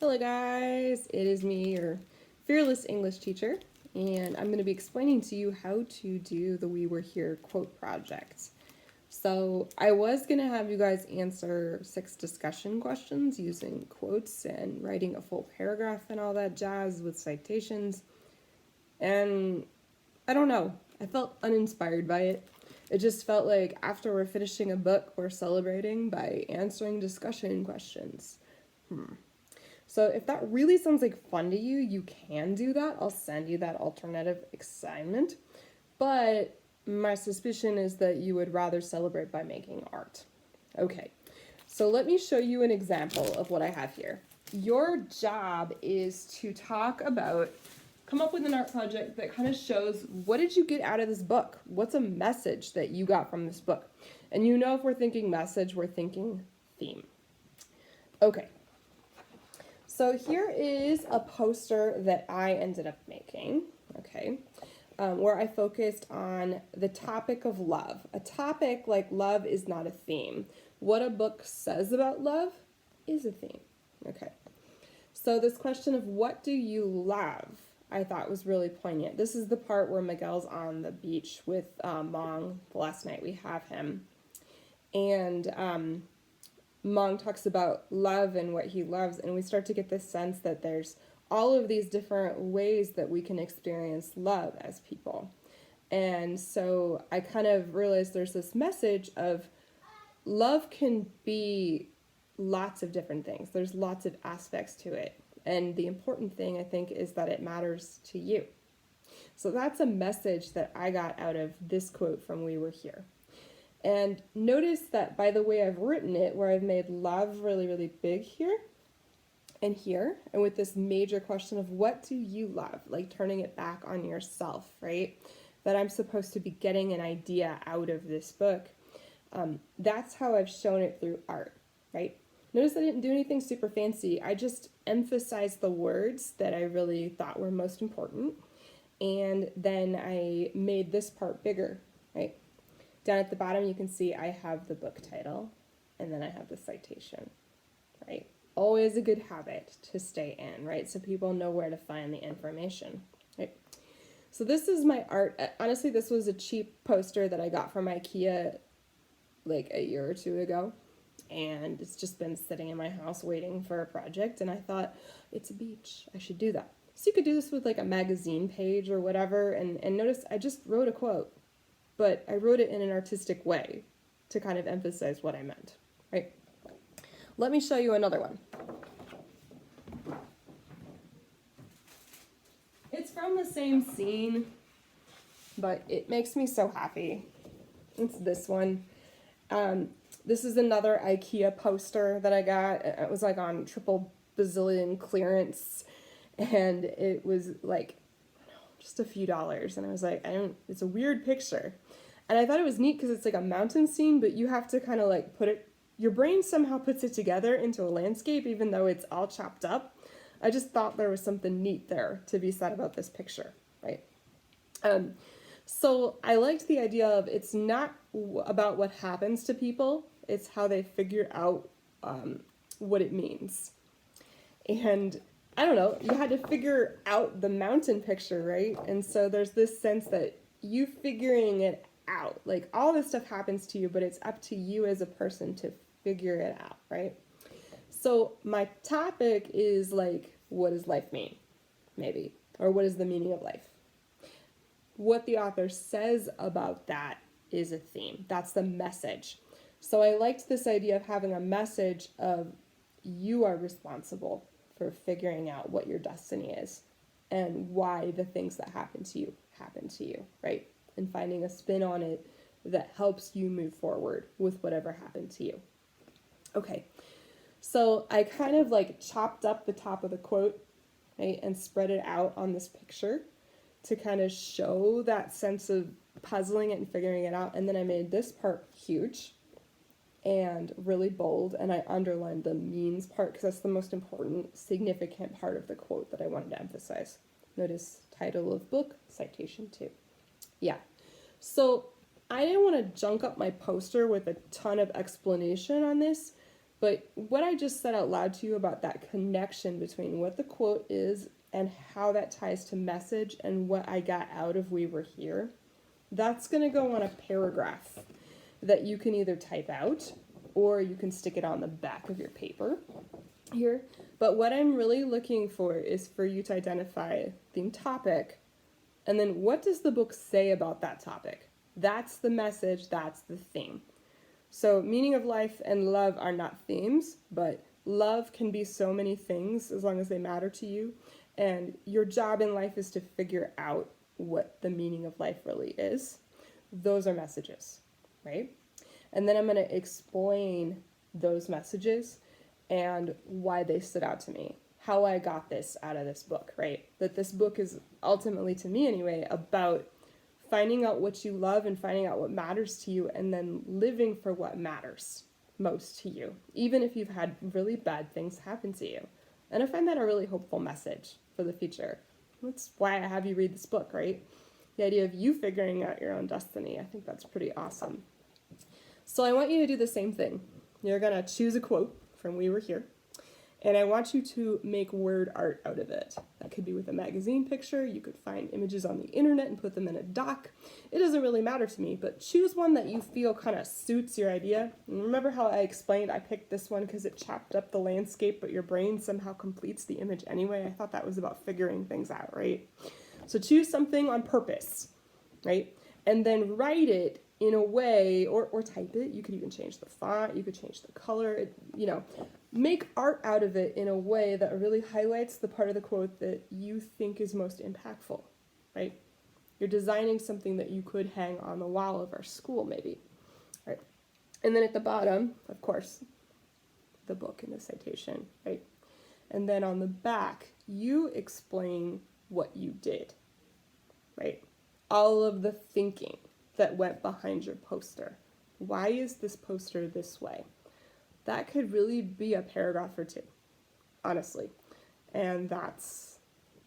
Hello guys, it is me, your fearless English teacher, and I'm going to be explaining to you how to do the We Were Here quote project. So I was going to have you guys answer 6 discussion questions using quotes and writing a full paragraph and all that jazz with citations, and I don't know, I felt uninspired by it. It just felt like after we're finishing a book, we're celebrating by answering discussion questions. So if that really sounds like fun to you, you can do that. I'll send you that alternative assignment. But my suspicion is that you would rather celebrate by making art. Okay, so let me show you an example of what I have here. Your job is to come up with an art project that kind of shows what did you get out of this book? What's a message that you got from this book? And you know if we're thinking message, we're thinking theme. Okay. So here is a poster that I ended up making, okay, where I focused on the topic of love. A topic like love is not a theme. What a book says about love is a theme, okay. So this question of what do you love, I thought was really poignant. This is the part where Miguel's on the beach with Mong. The last night we have him. And Mong talks about love and what he loves, and we start to get this sense that there's all of these different ways that we can experience love as people. And so I kind of realized there's this message of love can be lots of different things. There's lots of aspects to it. And the important thing, I think, is that it matters to you. So that's a message that I got out of this quote from We Were Here. And notice that by the way I've written it, where I've made love really, really big here and here, and with this major question of what do you love, like turning it back on yourself, right? That I'm supposed to be getting an idea out of this book. That's how I've shown it through art, right? Notice I didn't do anything super fancy. I just emphasized the words that I really thought were most important. And then I made this part bigger, right? Down at the bottom, you can see I have the book title, and then I have the citation, right? Always a good habit to stay in, right? So people know where to find the information, right? So this is my art. Honestly, this was a cheap poster that I got from IKEA like a year or 2 ago, and it's just been sitting in my house waiting for a project, and I thought, it's a beach, I should do that. So you could do this with like a magazine page or whatever, and notice I just wrote a quote. But I wrote it in an artistic way to kind of emphasize what I meant, right? Let me show you another one. It's from the same scene, but it makes me so happy. It's this one. This is another IKEA poster that I got. It was like on triple bazillion clearance, and it was like just a few dollars, and I was like, it's a weird picture. And I thought it was neat because it's like a mountain scene, but you have to kind of like your brain somehow puts it together into a landscape, even though it's all chopped up. I just thought there was something neat there to be said about this picture, right? So I liked the idea of it's not about what happens to people, it's how they figure out what it means. And I don't know, you had to figure out the mountain picture, right? And so there's this sense that you figuring it out, like all this stuff happens to you, but it's up to you as a person to figure it out, right? So my topic is like, what does life mean? Maybe. Or what is the meaning of life? What the author says about that is a theme. That's the message. So I liked this idea of having a message of you are responsible for figuring out what your destiny is and why the things that happen to you, right? And finding a spin on it that helps you move forward with whatever happened to you. Okay, so I kind of like chopped up the top of the quote, right, and spread it out on this picture to kind of show that sense of puzzling it and figuring it out. And then I made this part huge and really bold, and I underlined the means part because that's the most important, significant part of the quote that I wanted to emphasize. Notice title of book, citation 2. Yeah, so I didn't want to junk up my poster with a ton of explanation on this, But what I just said out loud to you about that connection between what the quote is and how that ties to message and what I got out of We Were Here, that's going to go on a paragraph that you can either type out or you can stick it on the back of your paper here. But what I'm really looking for is for you to identify theme topic, and then what does the book say about that topic? That's the message, that's the theme. So meaning of life and love are not themes, but love can be so many things as long as they matter to you. And your job in life is to figure out what the meaning of life really is. Those are messages, right? And then I'm going to explain those messages and why they stood out to me, how I got this out of this book, right? That this book is ultimately, to me anyway, about finding out what you love and finding out what matters to you and then living for what matters most to you, even if you've had really bad things happen to you. And I find that a really hopeful message for the future. That's why I have you read this book, right? The idea of you figuring out your own destiny. I think that's pretty awesome. So I want you to do the same thing. You're going to choose a quote from We Were Here, and I want you to make word art out of it. That could be with a magazine picture. You could find images on the internet and put them in a doc. It doesn't really matter to me, but choose one that you feel kind of suits your idea. And remember how I explained I picked this one because it chopped up the landscape, but your brain somehow completes the image anyway? I thought that was about figuring things out, right? So choose something on purpose, right? And then write it in a way, or type it. You could even change the font. You could change the color. Make art out of it in a way that really highlights the part of the quote that you think is most impactful, right? You're designing something that you could hang on the wall of our school, maybe, right? And then at the bottom, of course, the book and the citation, right? And then on the back, you explain what you did, right? All of the thinking that went behind your poster. Why is this poster this way? That could really be a paragraph or two, honestly. And that's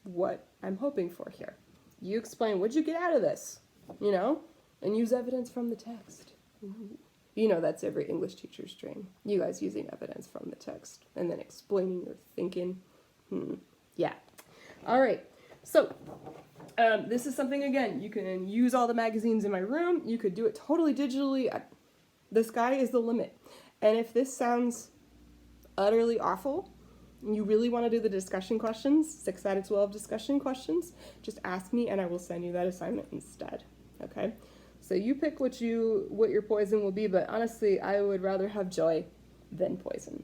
what I'm hoping for here. You explain, what'd you get out of this? And use evidence from the text. Ooh. That's every English teacher's dream. You guys using evidence from the text and then explaining your thinking. Yeah. All right. So this is something, again, you can use all the magazines in my room. You could do it totally digitally. The sky is the limit. And if this sounds utterly awful, and you really want to do the discussion questions, 6 out of 12 discussion questions, just ask me and I will send you that assignment instead, okay? So you pick what your poison will be, but honestly, I would rather have joy than poison.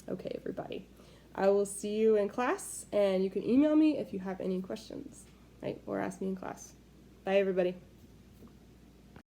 Okay, everybody. I will see you in class, and you can email me if you have any questions, right? Or ask me in class. Bye, everybody.